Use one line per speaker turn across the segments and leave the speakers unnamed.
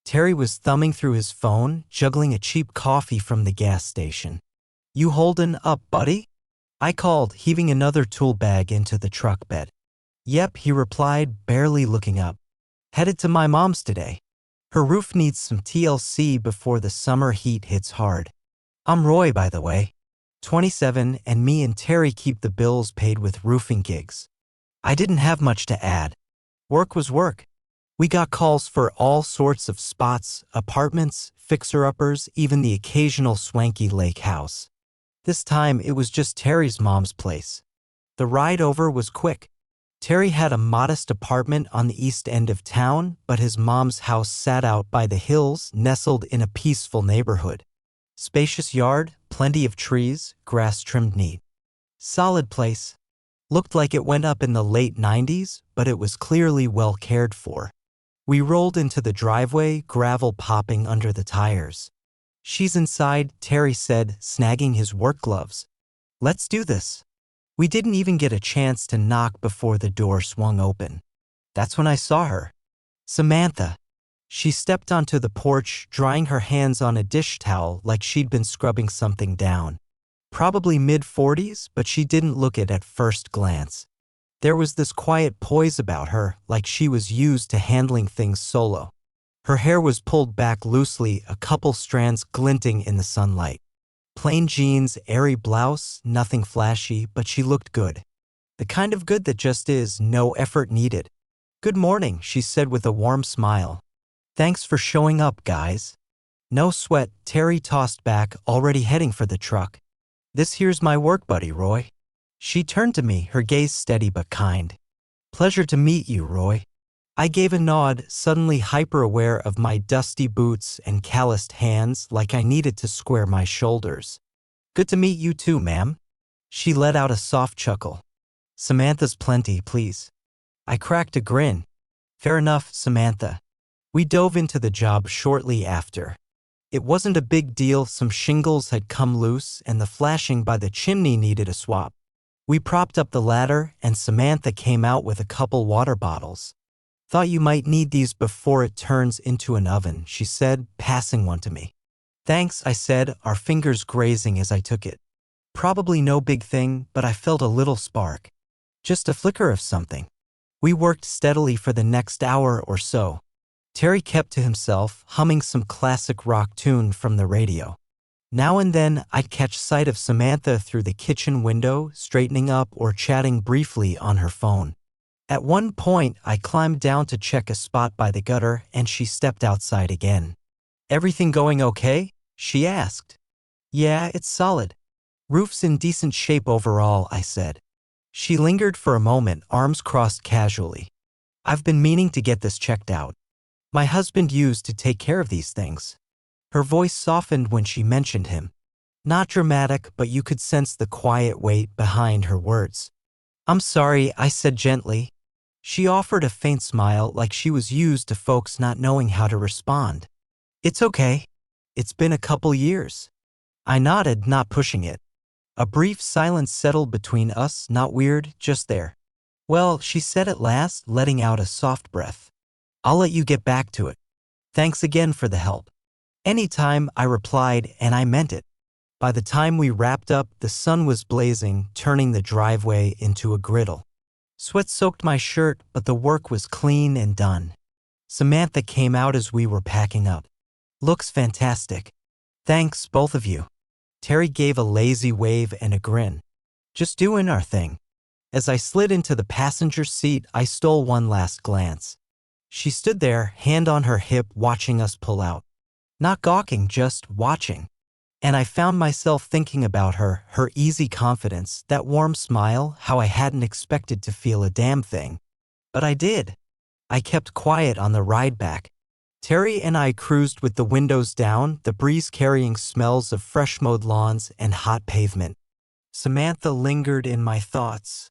Terry was thumbing through his phone, juggling a cheap coffee from the gas station. "You holdin' up, buddy?" I called, heaving another tool bag into the truck bed. "Yep," he replied, barely looking up. "Headed to my mom's today. Her roof needs some TLC before the summer heat hits hard. I'm Roy, by the way. 27, and me and Terry keep the bills paid with roofing gigs." I didn't have much to add. Work was work. We got calls for all sorts of spots, apartments, fixer-uppers, even the occasional swanky lake house. This time, it was just Terry's mom's place. The ride over was quick. Terry had a modest apartment on the east end of town, but his mom's house sat out by the hills, nestled in a peaceful neighborhood. Spacious yard, plenty of trees, grass trimmed neat. Solid place. Looked like it went up in the late 90s, but it was clearly well cared for. We rolled into the driveway, gravel popping under the tires. "She's inside," Terry said, snagging his work gloves. "Let's do this." We didn't even get a chance to knock before the door swung open. That's when I saw her. Samantha. She stepped onto the porch, drying her hands on a dish towel like she'd been scrubbing something down. Probably mid-40s, but she didn't look it at first glance. There was this quiet poise about her, like she was used to handling things solo. Her hair was pulled back loosely, a couple strands glinting in the sunlight. Plain jeans, airy blouse, nothing flashy, but she looked good. The kind of good that just is, no effort needed. "Good morning," she said with a warm smile. "Thanks for showing up, guys." "No sweat," Terry tossed back, already heading for the truck. "This here's my work buddy, Roy." She turned to me, her gaze steady but kind. "Pleasure to meet you, Roy." I gave a nod, suddenly hyper-aware of my dusty boots and calloused hands, like I needed to square my shoulders. "Good to meet you too, ma'am." She let out a soft chuckle. "Samantha's plenty, please." I cracked a grin. "Fair enough, Samantha." We dove into the job shortly after. It wasn't a big deal, some shingles had come loose and the flashing by the chimney needed a swap. We propped up the ladder and Samantha came out with a couple water bottles. "Thought you might need these before it turns into an oven," she said, passing one to me. "Thanks," I said, our fingers grazing as I took it. Probably no big thing, but I felt a little spark. Just a flicker of something. We worked steadily for the next hour or so. Terry kept to himself, humming some classic rock tune from the radio. Now and then, I'd catch sight of Samantha through the kitchen window, straightening up or chatting briefly on her phone. At one point, I climbed down to check a spot by the gutter, and she stepped outside again. "Everything going okay?" she asked. "Yeah, it's solid. Roof's in decent shape overall," I said. She lingered for a moment, arms crossed casually. "I've been meaning to get this checked out. My husband used to take care of these things." Her voice softened when she mentioned him. Not dramatic, but you could sense the quiet weight behind her words. "I'm sorry," I said gently. She offered a faint smile, like she was used to folks not knowing how to respond. "It's okay. It's been a couple years." I nodded, not pushing it. A brief silence settled between us, not weird, just there. "Well," she said at last, letting out a soft breath. "I'll let you get back to it. Thanks again for the help." "Anytime," I replied, and I meant it. By the time we wrapped up, the sun was blazing, turning the driveway into a griddle. Sweat soaked my shirt, but the work was clean and done. Samantha came out as we were packing up. "Looks fantastic." "Thanks, both of you." Terry gave a lazy wave and a grin. "Just doing our thing." As I slid into the passenger seat, I stole one last glance. She stood there, hand on her hip, watching us pull out. Not gawking, just watching. And I found myself thinking about her, her easy confidence, that warm smile, how I hadn't expected to feel a damn thing. But I did. I kept quiet on the ride back. Terry and I cruised with the windows down, the breeze carrying smells of fresh mowed lawns and hot pavement. Samantha lingered in my thoughts,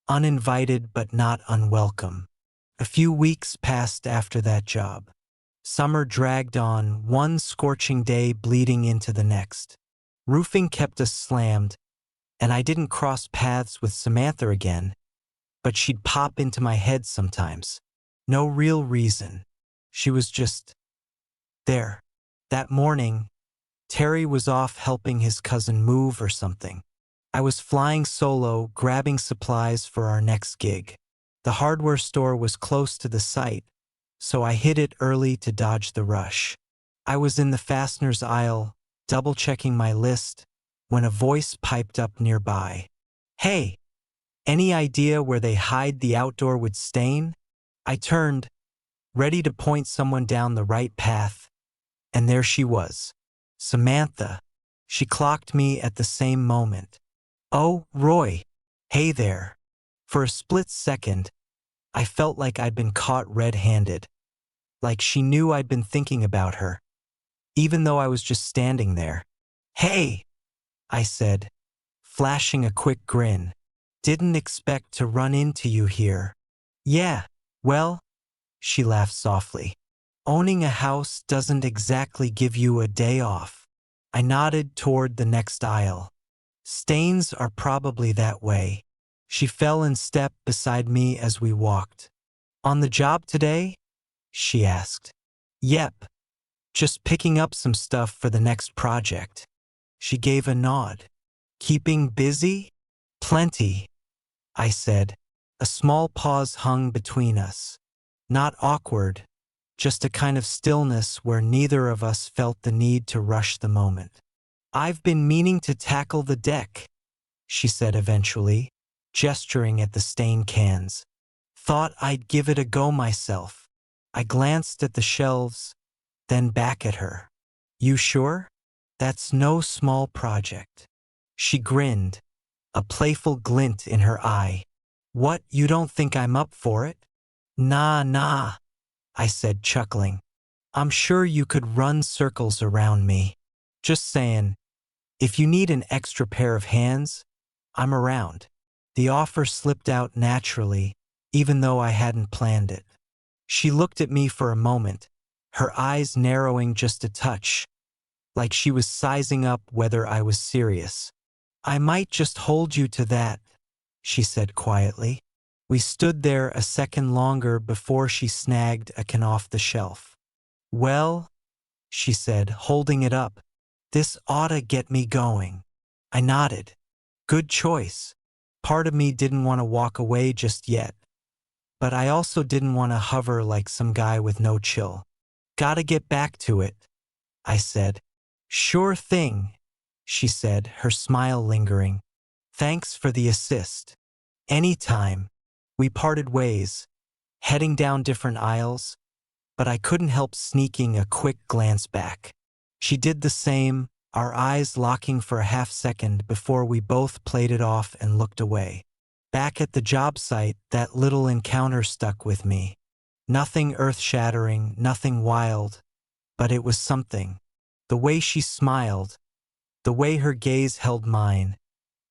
uninvited but not unwelcome. A few weeks passed after that job. Summer dragged on, one scorching day bleeding into the next. Roofing kept us slammed, and I didn't cross paths with Samantha again, but she'd pop into my head sometimes. No real reason. She was just There. That morning, Terry was off helping his cousin move or something. I was flying solo, grabbing supplies for our next gig. The hardware store was close to the site, so I hit it early to dodge the rush. I was in the fasteners aisle, double-checking my list, when a voice piped up nearby. "Hey, any idea where they hide the outdoor wood stain?" I turned, ready to point someone down the right path, and there she was. Samantha. She clocked me at the same moment. "Oh, Roy. Hey there." For a split second, I felt like I'd been caught red-handed, like she knew I'd been thinking about her, even though I was just standing there. "Hey," I said, flashing a quick grin. "Didn't expect to run into you here." "Yeah, well," she laughed softly. "Owning a house doesn't exactly give you a day off." I nodded toward the next aisle. "Stains are probably that way." She fell in step beside me as we walked. "On the job today?" she asked. "Yep. Just picking up some stuff for the next project." She gave a nod. "Keeping busy?" "Plenty," I said. A small pause hung between us. Not awkward, just a kind of stillness where neither of us felt the need to rush the moment. "I've been meaning to tackle the deck," she said eventually, gesturing at the stain cans. "Thought I'd give it a go myself." I glanced at the shelves, then back at her. "You sure? That's no small project." She grinned, a playful glint in her eye. "What, you don't think I'm up for it?" Nah, I said, chuckling. "I'm sure you could run circles around me. Just saying, if you need an extra pair of hands, I'm around." The offer slipped out naturally, even though I hadn't planned it. She looked at me for a moment, her eyes narrowing just a touch, like she was sizing up whether I was serious. "I might just hold you to that," she said quietly. We stood there a second longer before she snagged a can off the shelf. "Well," she said, holding it up, "this oughta get me going." I nodded. Good choice. Part of me didn't want to walk away just yet, but I also didn't want to hover like some guy with no chill. "Gotta get back to it," I said. "Sure thing," she said, her smile lingering. "Thanks for the assist." "Anytime." We parted ways, heading down different aisles, but I couldn't help sneaking a quick glance back. She did the same, our eyes locking for a half second before we both played it off and looked away. Back at the job site, that little encounter stuck with me. Nothing earth-shattering, nothing wild, but it was something. The way she smiled, the way her gaze held mine,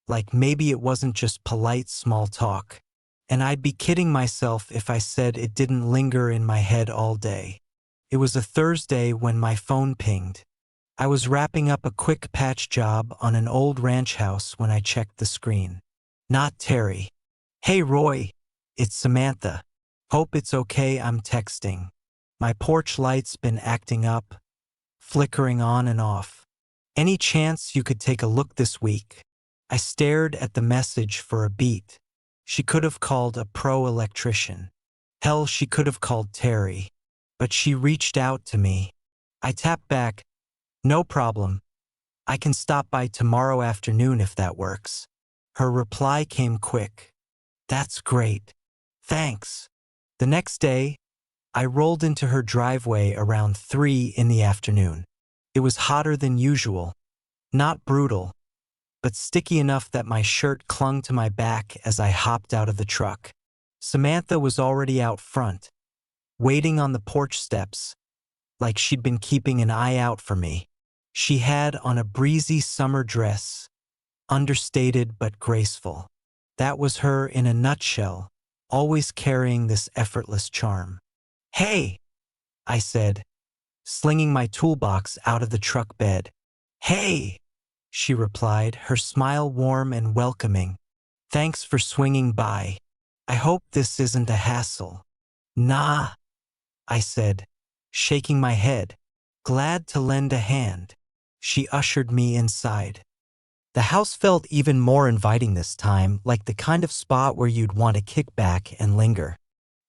like maybe it wasn't just polite small talk. And I'd be kidding myself if I said it didn't linger in my head all day. It was a Thursday when my phone pinged. I was wrapping up a quick patch job on an old ranch house when I checked the screen. Not Terry. "Hey Roy, it's Samantha. Hope it's okay, I'm texting. My porch light's been acting up, flickering on and off. Any chance you could take a look this week?" I stared at the message for a beat. She could have called a pro electrician. Hell, she could have called Terry. But she reached out to me. I tapped back, "No problem. I can stop by tomorrow afternoon if that works." Her reply came quick. "That's great. Thanks." The next day, I rolled into her driveway around 3 in the afternoon. It was hotter than usual. Not brutal, but sticky enough that my shirt clung to my back as I hopped out of the truck. Samantha was already out front, waiting on the porch steps, like she'd been keeping an eye out for me. She had on a breezy summer dress, understated but graceful. That was her in a nutshell, always carrying this effortless charm. "Hey," I said, slinging my toolbox out of the truck bed. "Hey," she replied, her smile warm and welcoming. "Thanks for swinging by. I hope this isn't a hassle." "Nah," I said, shaking my head. glad to lend a hand. She ushered me inside. The house felt even more inviting this time, like the kind of spot where you'd want to kick back and linger.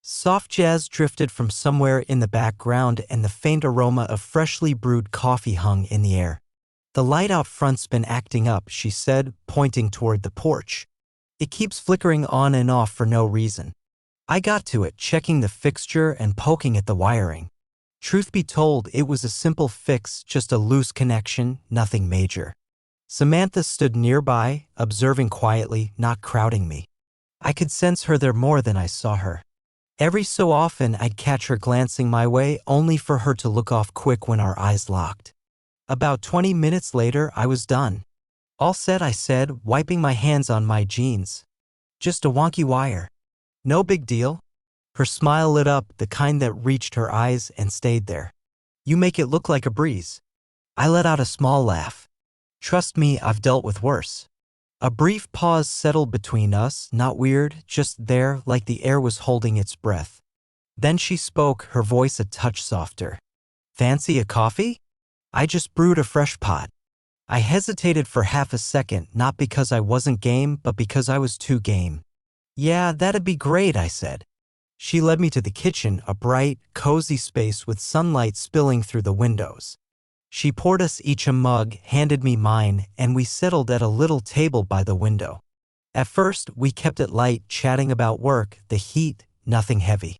Soft jazz drifted from somewhere in the background and the faint aroma of freshly brewed coffee hung in the air. The light out front's been acting up, she said, pointing toward the porch. It keeps flickering on and off for no reason. I got to it, checking the fixture and poking at the wiring. Truth be told, it was a simple fix, just a loose connection, nothing major. Samantha stood nearby, observing quietly, not crowding me. I could sense her there more than I saw her. Every so often I'd catch her glancing my way, only for her to look off quick when our eyes locked. About 20 minutes later, I was done. All set, I said, wiping my hands on my jeans. Just a wonky wire. No big deal. Her smile lit up, the kind that reached her eyes and stayed there. You make it look like a breeze. I let out a small laugh. Trust me, I've dealt with worse. A brief pause settled between us, not weird, just there, like the air was holding its breath. Then she spoke, her voice a touch softer. Fancy a coffee? I just brewed a fresh pot. I hesitated for half a second, not because I wasn't game, but because I was too game. Yeah, that'd be great, I said. She led me to the kitchen, a bright, cozy space with sunlight spilling through the windows. She poured us each a mug, handed me mine, and we settled at a little table by the window. At first, we kept it light, chatting about work, the heat, nothing heavy.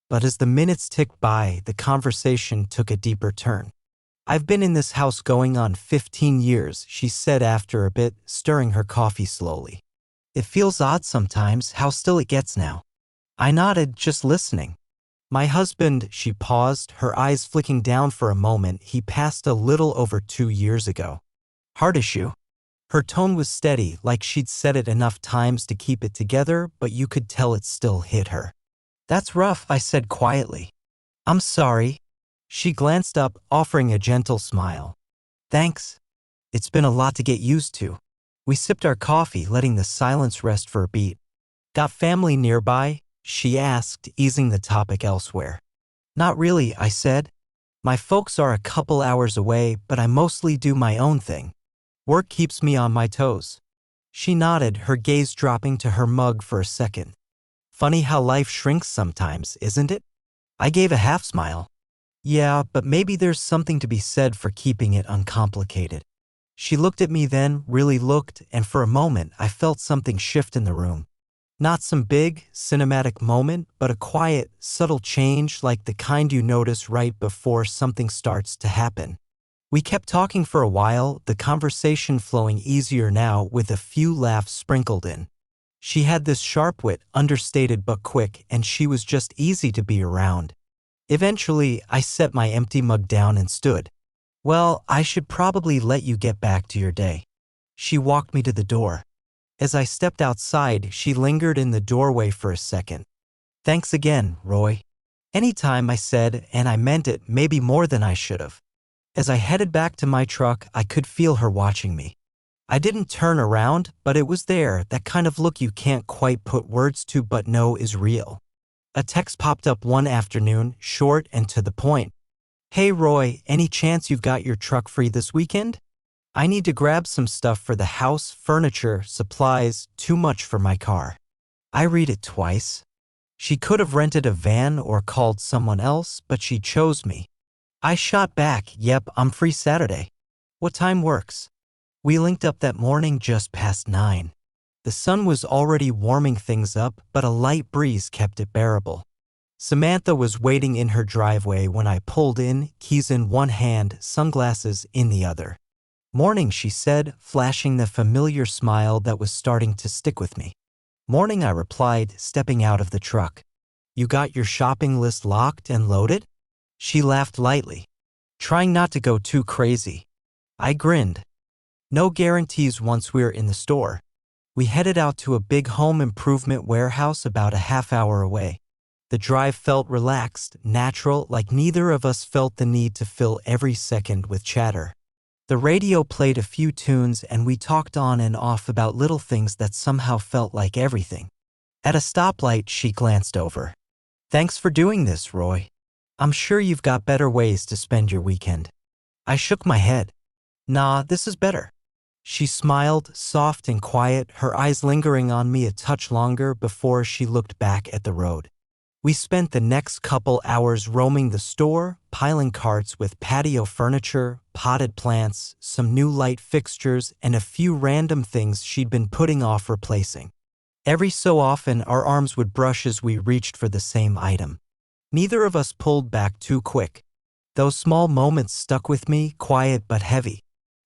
But as the minutes ticked by, the conversation took a deeper turn. I've been in this house going on 15 years, she said after a bit, stirring her coffee slowly. It feels odd sometimes how still it gets now. I nodded, just listening. My husband, she paused, her eyes flicking down for a moment, he passed a little over 2 years ago. Heart issue. Her tone was steady, like she'd said it enough times to keep it together, but you could tell it still hit her. That's rough, I said quietly. I'm sorry. She glanced up, offering a gentle smile. Thanks. It's been a lot to get used to. We sipped our coffee, letting the silence rest for a beat. Got family nearby? She asked, easing the topic elsewhere. Not really, I said. My folks are a couple hours away, but I mostly do my own thing. Work keeps me on my toes. She nodded, her gaze dropping to her mug for a second. Funny how life shrinks sometimes, isn't it? I gave a half smile. Yeah, but maybe there's something to be said for keeping it uncomplicated. She looked at me then, really looked, and for a moment I felt something shift in the room. Not some big, cinematic moment, but a quiet, subtle change like the kind you notice right before something starts to happen. We kept talking for a while, the conversation flowing easier now with a few laughs sprinkled in. She had this sharp wit, understated but quick, and she was just easy to be around. Eventually, I set my empty mug down and stood. Well, I should probably let you get back to your day. She walked me to the door. As I stepped outside, she lingered in the doorway for a second. Thanks again, Roy. Anytime, I said, and I meant it, maybe more than I should have. As I headed back to my truck, I could feel her watching me. I didn't turn around, but it was there, that kind of look you can't quite put words to but know is real. A text popped up one afternoon, short and to the point. Hey Roy, any chance you've got your truck free this weekend? I need to grab some stuff for the house, furniture, supplies, too much for my car. I read it twice. She could have rented a van or called someone else, but she chose me. I shot back, yep, I'm free Saturday. What time works? We linked up that morning just past 9. The sun was already warming things up, but a light breeze kept it bearable. Samantha was waiting in her driveway when I pulled in, keys in one hand, sunglasses in the other. Morning, she said, flashing the familiar smile that was starting to stick with me. Morning, I replied, stepping out of the truck. You got your shopping list locked and loaded? She laughed lightly, trying not to go too crazy. I grinned. No guarantees once we're in the store. We headed out to a big home improvement warehouse about a half-hour away. The drive felt relaxed, natural, like neither of us felt the need to fill every second with chatter. The radio played a few tunes and we talked on and off about little things that somehow felt like everything. At a stoplight, she glanced over. Thanks for doing this, Roy. I'm sure you've got better ways to spend your weekend. I shook my head. Nah, this is better. She smiled, soft and quiet, her eyes lingering on me a touch longer before she looked back at the road. We spent the next couple hours roaming the store, piling carts with patio furniture, potted plants, some new light fixtures, and a few random things she'd been putting off replacing. Every so often, our arms would brush as we reached for the same item. Neither of us pulled back too quick. Those small moments stuck with me, quiet but heavy.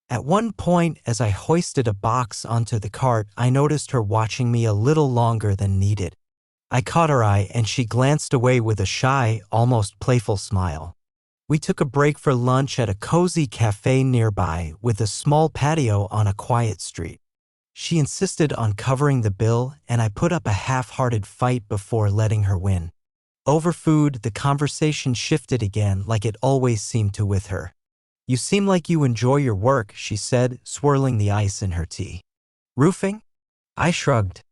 At one point, as I hoisted a box onto the cart, I noticed her watching me a little longer than needed. I caught her eye and she glanced away with a shy, almost playful smile. We took a break for lunch at a cozy cafe nearby with a small patio on a quiet street. She insisted on covering the bill, and I put up a half-hearted fight before letting her win. Over food, the conversation shifted again, like it always seemed to with her. You seem like you enjoy your work, she said, swirling the ice in her tea. Roofing? I shrugged.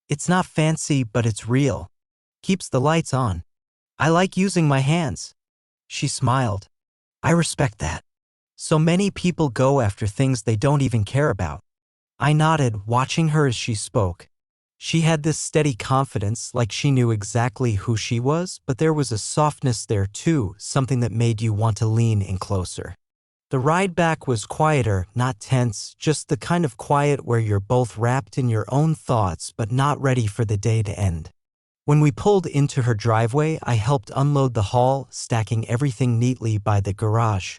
It's not fancy, but it's real. Keeps the lights on. I like using my hands. She smiled. I respect that. So many people go after things they don't even care about. I nodded, watching her as she spoke. She had this steady confidence, like she knew exactly who she was, but there was a softness there too, something that made you want to lean in closer. The ride back was quieter, not tense, just the kind of quiet where you're both wrapped in your own thoughts but not ready for the day to end. When we pulled into her driveway, I helped unload the haul, stacking everything neatly by the garage.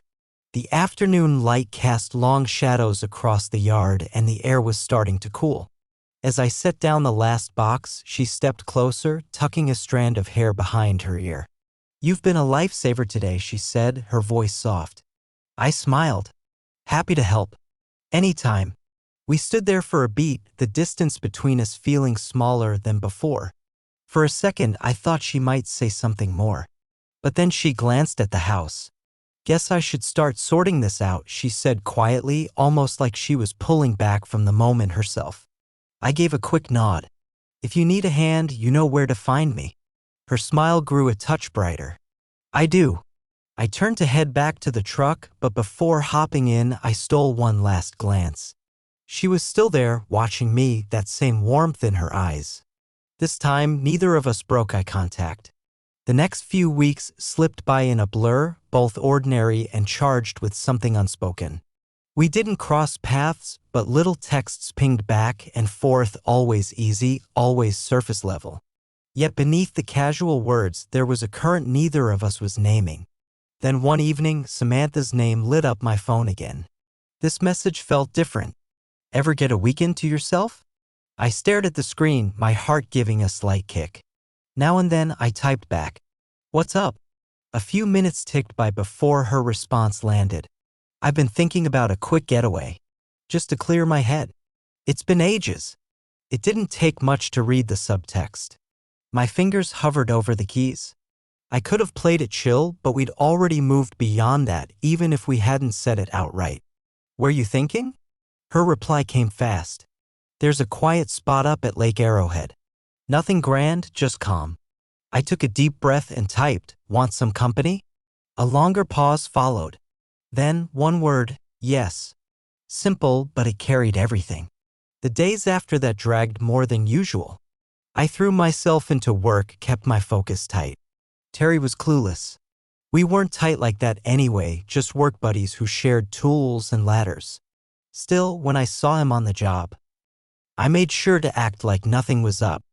The afternoon light cast long shadows across the yard and the air was starting to cool. As I set down the last box, she stepped closer, tucking a strand of hair behind her ear. You've been a lifesaver today, she said, her voice soft. I smiled. Happy to help. Anytime. We stood there for a beat, the distance between us feeling smaller than before. For a second, I thought she might say something more. But then she glanced at the house. Guess I should start sorting this out, she said quietly, almost like she was pulling back from the moment herself. I gave a quick nod. If you need a hand, you know where to find me. Her smile grew a touch brighter. I do. I turned to head back to the truck, but before hopping in, I stole one last glance. She was still there, watching me, that same warmth in her eyes. This time, neither of us broke eye contact. The next few weeks slipped by in a blur, both ordinary and charged with something unspoken. We didn't cross paths, but little texts pinged back and forth, always easy, always surface level. Yet beneath the casual words, there was a current neither of us was naming. Then one evening, Samantha's name lit up my phone again. This message felt different. Ever get a weekend to yourself? I stared at the screen, my heart giving a slight kick. Now and then I typed back, "What's up?" A few minutes ticked by before her response landed. I've been thinking about a quick getaway. Just to clear my head. It's been ages. It didn't take much to read the subtext. My fingers hovered over the keys. I could have played it chill, but we'd already moved beyond that, even if we hadn't said it outright. Were you thinking? Her reply came fast. There's a quiet spot up at Lake Arrowhead. Nothing grand, just calm. I took a deep breath and typed, "Want some company?" A longer pause followed. Then one word, "Yes." Simple, but it carried everything. The days after that dragged more than usual. I threw myself into work, kept my focus tight. Terry was clueless. We weren't tight like that anyway, just work buddies who shared tools and ladders. Still, when I saw him on the job, I made sure to act like nothing was up.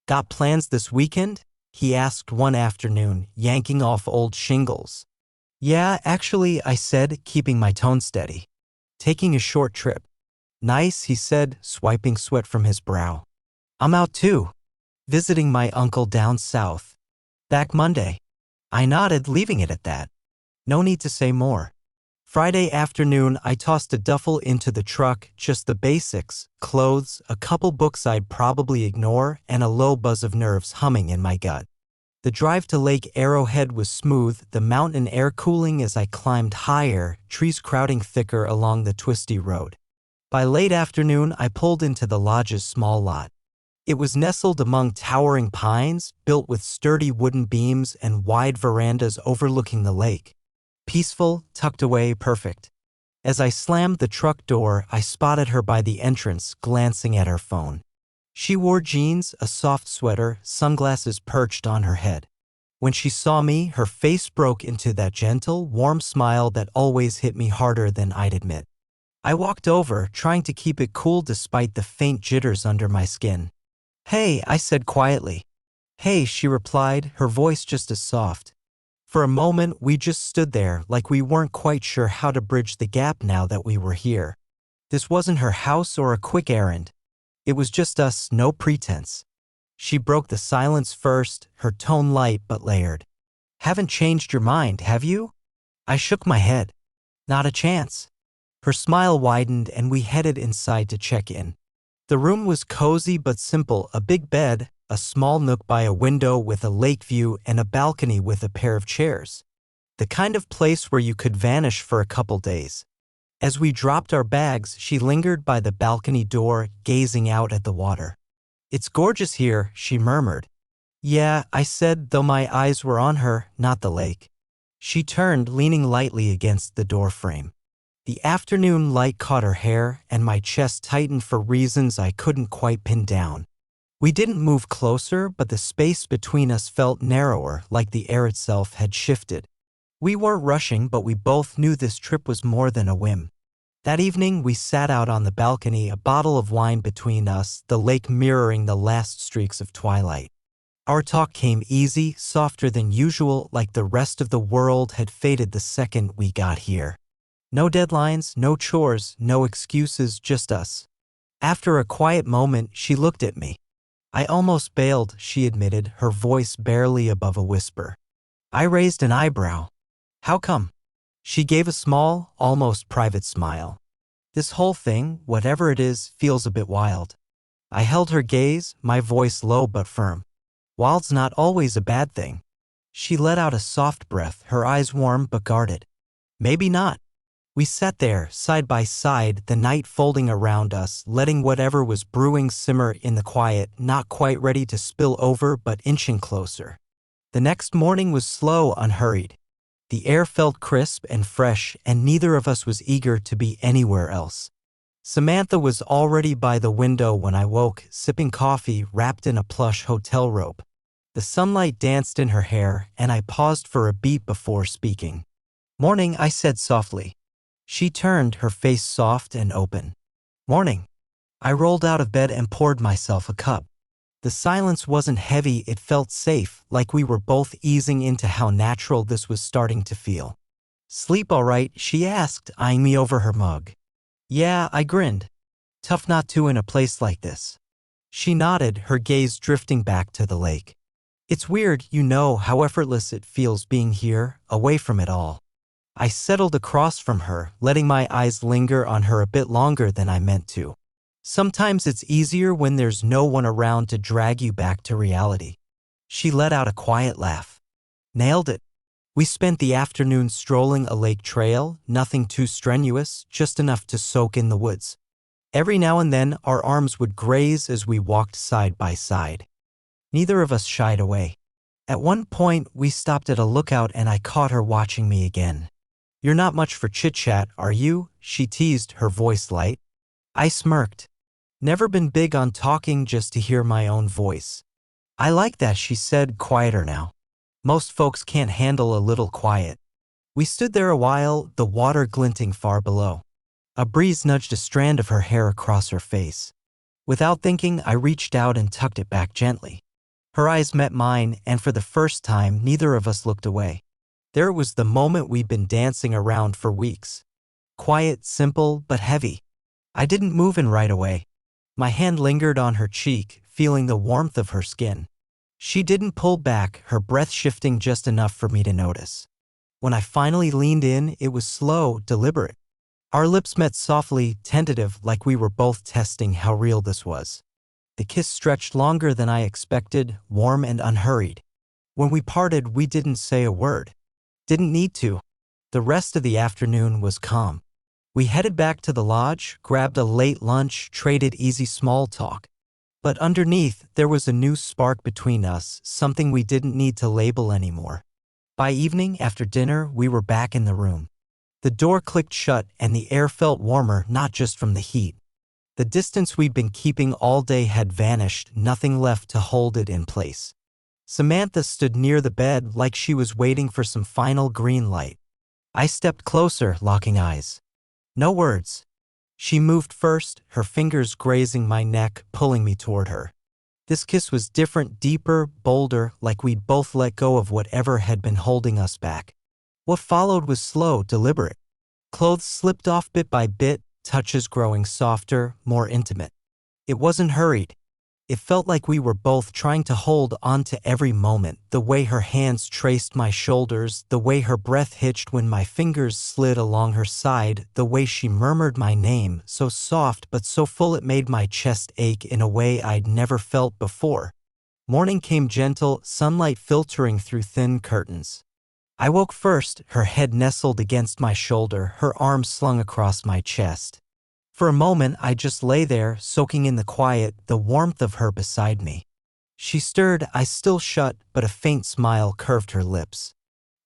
Got plans this weekend? He asked one afternoon, yanking off old shingles. Yeah, actually, I said, keeping my tone steady. Taking a short trip. Nice, he said, swiping sweat from his brow. I'm out too. Visiting my uncle down south. Back Monday. I nodded, leaving it at that. No need to say more. Friday afternoon, I tossed a duffel into the truck, just the basics, clothes, a couple books I'd probably ignore, and a low buzz of nerves humming in my gut. The drive to Lake Arrowhead was smooth, the mountain air cooling as I climbed higher, trees crowding thicker along the twisty road. By late afternoon, I pulled into the lodge's small lot. It was nestled among towering pines, built with sturdy wooden beams and wide verandas overlooking the lake. Peaceful, tucked away, perfect. As I slammed the truck door, I spotted her by the entrance, glancing at her phone. She wore jeans, a soft sweater, sunglasses perched on her head. When she saw me, her face broke into that gentle, warm smile that always hit me harder than I'd admit. I walked over, trying to keep it cool despite the faint jitters under my skin. "Hey," I said quietly. "Hey," she replied, her voice just as soft. For a moment, we just stood there like we weren't quite sure how to bridge the gap now that we were here. This wasn't her house or a quick errand. It was just us, no pretense. She broke the silence first, her tone light but layered. "Haven't changed your mind, have you?" I shook my head. "Not a chance." Her smile widened and we headed inside to check in. The room was cozy but simple, a big bed, a small nook by a window with a lake view, and a balcony with a pair of chairs. The kind of place where you could vanish for a couple days. As we dropped our bags, she lingered by the balcony door, gazing out at the water. "It's gorgeous here," she murmured. "Yeah," I said, though my eyes were on her, not the lake. She turned, leaning lightly against the doorframe. The afternoon light caught her hair, and my chest tightened for reasons I couldn't quite pin down. We didn't move closer, but the space between us felt narrower, like the air itself had shifted. We weren't rushing, but we both knew this trip was more than a whim. That evening, we sat out on the balcony, a bottle of wine between us, the lake mirroring the last streaks of twilight. Our talk came easy, softer than usual, like the rest of the world had faded the second we got here. No deadlines, no chores, no excuses, just us. After a quiet moment, she looked at me. "I almost bailed," she admitted, her voice barely above a whisper. I raised an eyebrow. "How come?" She gave a small, almost private smile. "This whole thing, whatever it is, feels a bit wild." I held her gaze, my voice low but firm. "Wild's not always a bad thing." She let out a soft breath, her eyes warm but guarded. "Maybe not." We sat there, side by side, the night folding around us, letting whatever was brewing simmer in the quiet, not quite ready to spill over but inching closer. The next morning was slow, unhurried. The air felt crisp and fresh, and neither of us was eager to be anywhere else. Samantha was already by the window when I woke, sipping coffee, wrapped in a plush hotel robe. The sunlight danced in her hair, and I paused for a beat before speaking. "Morning," I said softly. She turned, her face soft and open. "Morning." I rolled out of bed and poured myself a cup. The silence wasn't heavy, it felt safe, like we were both easing into how natural this was starting to feel. "Sleep all right?" she asked, eyeing me over her mug. "Yeah," I grinned. "Tough not to in a place like this." She nodded, her gaze drifting back to the lake. "It's weird, you know, how effortless it feels being here, away from it all." I settled across from her, letting my eyes linger on her a bit longer than I meant to. Sometimes it's easier when there's no one around to drag you back to reality. She let out a quiet laugh. "Nailed it." We spent the afternoon strolling a lake trail, nothing too strenuous, just enough to soak in the woods. Every now and then, our arms would graze as we walked side by side. Neither of us shied away. At one point, we stopped at a lookout and I caught her watching me again. "You're not much for chit-chat, are you?" she teased, her voice light. I smirked. Never been big on talking, just to hear my own voice. "I like that," she said, quieter now. "Most folks can't handle a little quiet." We stood there a while, the water glinting far below. A breeze nudged a strand of her hair across her face. Without thinking, I reached out and tucked it back gently. Her eyes met mine, and for the first time, neither of us looked away. There was the moment we'd been dancing around for weeks. Quiet, simple, but heavy. I didn't move in right away. My hand lingered on her cheek, feeling the warmth of her skin. She didn't pull back, her breath shifting just enough for me to notice. When I finally leaned in, it was slow, deliberate. Our lips met softly, tentative, like we were both testing how real this was. The kiss stretched longer than I expected, warm and unhurried. When we parted, we didn't say a word. Didn't need to. The rest of the afternoon was calm. We headed back to the lodge, grabbed a late lunch, traded easy small talk. But underneath, there was a new spark between us, something we didn't need to label anymore. By evening, after dinner, we were back in the room. The door clicked shut and the air felt warmer, not just from the heat. The distance we'd been keeping all day had vanished, nothing left to hold it in place. Samantha stood near the bed like she was waiting for some final green light. I stepped closer, locking eyes. No words. She moved first, her fingers grazing my neck, pulling me toward her. This kiss was different, deeper, bolder, like we'd both let go of whatever had been holding us back. What followed was slow, deliberate. Clothes slipped off bit by bit, touches growing softer, more intimate. It wasn't hurried. It felt like we were both trying to hold on to every moment, the way her hands traced my shoulders, the way her breath hitched when my fingers slid along her side, the way she murmured my name, so soft but so full it made my chest ache in a way I'd never felt before. Morning came gentle, sunlight filtering through thin curtains. I woke first, her head nestled against my shoulder, her arms slung across my chest. For a moment, I just lay there, soaking in the quiet, the warmth of her beside me. She stirred, eyes still shut, but a faint smile curved her lips.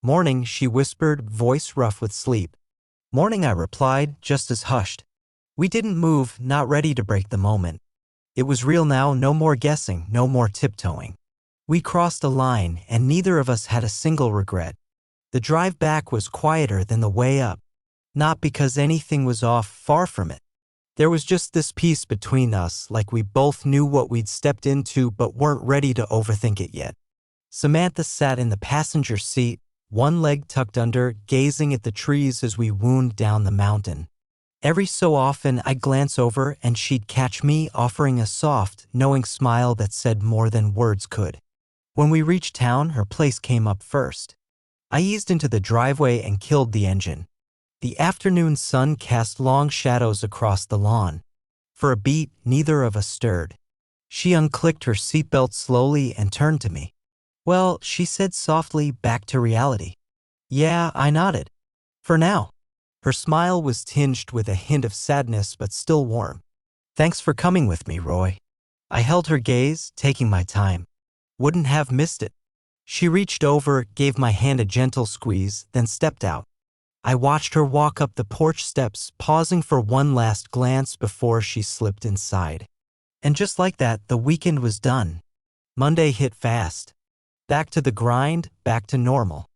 "Morning," she whispered, voice rough with sleep. "Morning," I replied, just as hushed. We didn't move, not ready to break the moment. It was real now, no more guessing, no more tiptoeing. We crossed a line, and neither of us had a single regret. The drive back was quieter than the way up. Not because anything was off, far from it. There was just this peace between us, like we both knew what we'd stepped into but weren't ready to overthink it yet. Samantha sat in the passenger seat, one leg tucked under, gazing at the trees as we wound down the mountain. Every so often I'd glance over and she'd catch me, offering a soft, knowing smile that said more than words could. When we reached town, her place came up first. I eased into the driveway and killed the engine. The afternoon sun cast long shadows across the lawn. For a beat, neither of us stirred. She unclicked her seatbelt slowly and turned to me. "Well," she said softly, back to reality. "Yeah," I nodded. "For now." Her smile was tinged with a hint of sadness but still warm. "Thanks for coming with me, Roy." I held her gaze, taking my time. Wouldn't have missed it. She reached over, gave my hand a gentle squeeze, then stepped out. I watched her walk up the porch steps, pausing for one last glance before she slipped inside. And just like that, the weekend was done. Monday hit fast. Back to the grind, back to normal.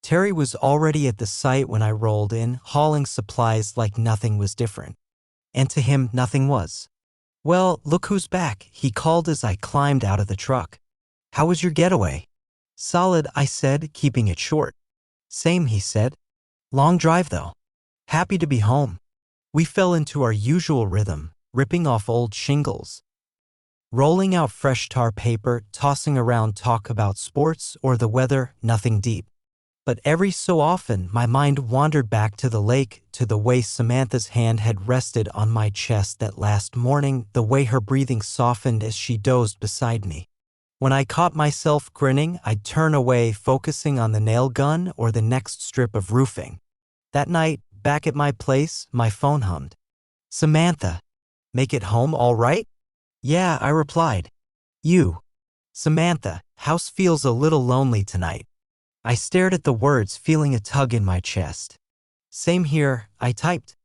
Terry was already at the site when I rolled in, hauling supplies like nothing was different. And to him, nothing was. "Well, look who's back," he called as I climbed out of the truck. "How was your getaway?" "Solid," I said, keeping it short. "Same," he said. "Long drive, though." "Happy to be home." We fell into our usual rhythm, ripping off old shingles, rolling out fresh tar paper, tossing around talk about sports or the weather, nothing deep. But every so often, my mind wandered back to the lake, to the way Samantha's hand had rested on my chest that last morning, the way her breathing softened as she dozed beside me. When I caught myself grinning, I'd turn away, focusing on the nail gun or the next strip of roofing. That night, back at my place, my phone hummed. "Samantha, make it home all right?" "Yeah," I replied. "You?" "Samantha, house feels a little lonely tonight." I stared at the words, feeling a tug in my chest. "Same here," I typed.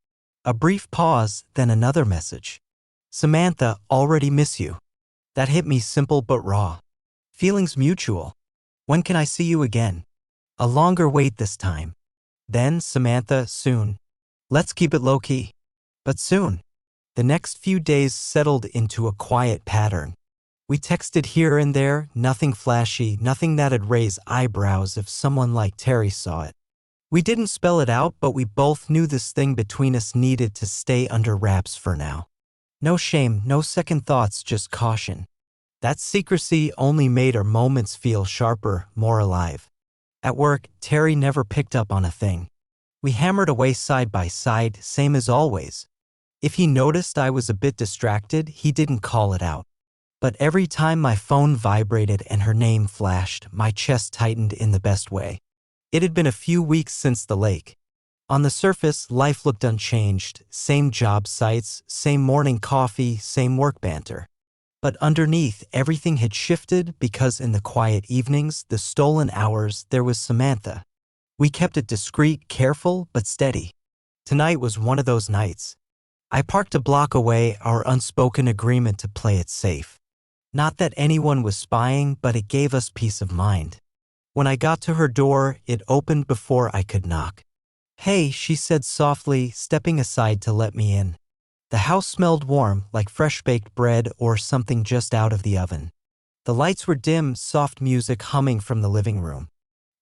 A brief pause, then another message. "Samantha, already miss you." That hit me, simple but raw. Feelings mutual. "When can I see you again?" A longer wait this time. Then, "Samantha, soon. Let's keep it low-key. But soon." The next few days settled into a quiet pattern. We texted here and there, nothing flashy, nothing that'd raise eyebrows if someone like Terry saw it. We didn't spell it out, but we both knew this thing between us needed to stay under wraps for now. No shame, no second thoughts, just caution. That secrecy only made our moments feel sharper, more alive. At work, Terry never picked up on a thing. We hammered away side by side, same as always. If he noticed I was a bit distracted, he didn't call it out. But every time my phone vibrated and her name flashed, my chest tightened in the best way. It had been a few weeks since the lake. On the surface, life looked unchanged, same job sites, same morning coffee, same work banter. But underneath, everything had shifted because in the quiet evenings, the stolen hours, there was Samantha. We kept it discreet, careful, but steady. Tonight was one of those nights. I parked a block away, our unspoken agreement to play it safe. Not that anyone was spying, but it gave us peace of mind. When I got to her door, it opened before I could knock. "Hey," she said softly, stepping aside to let me in. The house smelled warm, like fresh-baked bread or something just out of the oven. The lights were dim, soft music humming from the living room.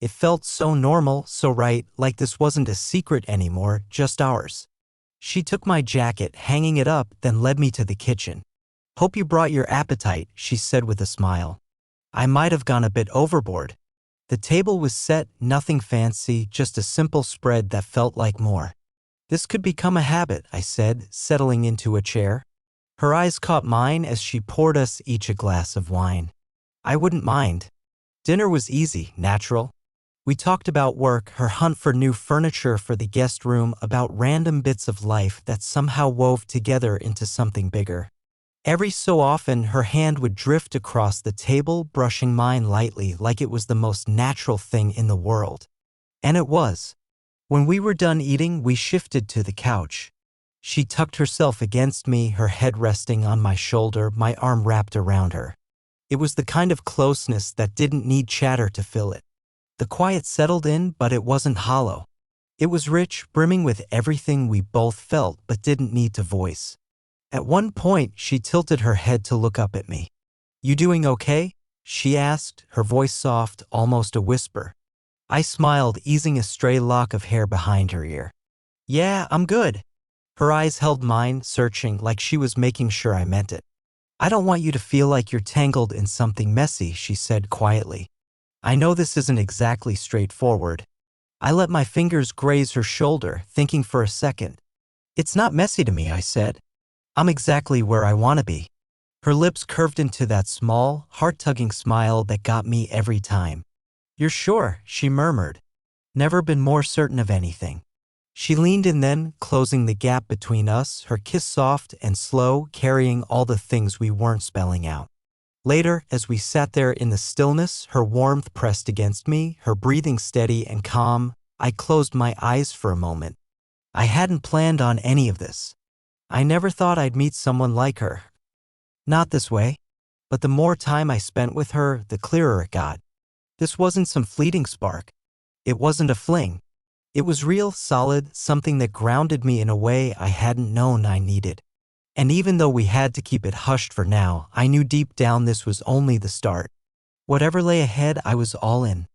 It felt so normal, so right, like this wasn't a secret anymore, just ours. She took my jacket, hanging it up, then led me to the kitchen. "Hope you brought your appetite," she said with a smile. I might have gone a bit overboard. The table was set, nothing fancy, just a simple spread that felt like more. "This could become a habit," I said, settling into a chair. Her eyes caught mine as she poured us each a glass of wine. I wouldn't mind. Dinner was easy, natural. We talked about work, her hunt for new furniture for the guest room, about random bits of life that somehow wove together into something bigger. Every so often, her hand would drift across the table, brushing mine lightly like it was the most natural thing in the world. And it was. When we were done eating, we shifted to the couch. She tucked herself against me, her head resting on my shoulder, my arm wrapped around her. It was the kind of closeness that didn't need chatter to fill it. The quiet settled in, but it wasn't hollow. It was rich, brimming with everything we both felt but didn't need to voice. At one point, she tilted her head to look up at me. "You doing okay?" she asked, her voice soft, almost a whisper. I smiled, easing a stray lock of hair behind her ear. "Yeah, I'm good." Her eyes held mine, searching, like she was making sure I meant it. "I don't want you to feel like you're tangled in something messy," she said quietly. "I know this isn't exactly straightforward." I let my fingers graze her shoulder, thinking for a second. "It's not messy to me," I said. "I'm exactly where I want to be." Her lips curved into that small, heart-tugging smile that got me every time. "You're sure?" she murmured. "Never been more certain of anything." She leaned in then, closing the gap between us, her kiss soft and slow, carrying all the things we weren't spelling out. Later, as we sat there in the stillness, her warmth pressed against me, her breathing steady and calm, I closed my eyes for a moment. I hadn't planned on any of this. I never thought I'd meet someone like her. Not this way. But the more time I spent with her, the clearer it got. This wasn't some fleeting spark. It wasn't a fling. It was real, solid, something that grounded me in a way I hadn't known I needed. And even though we had to keep it hushed for now, I knew deep down this was only the start. Whatever lay ahead, I was all in.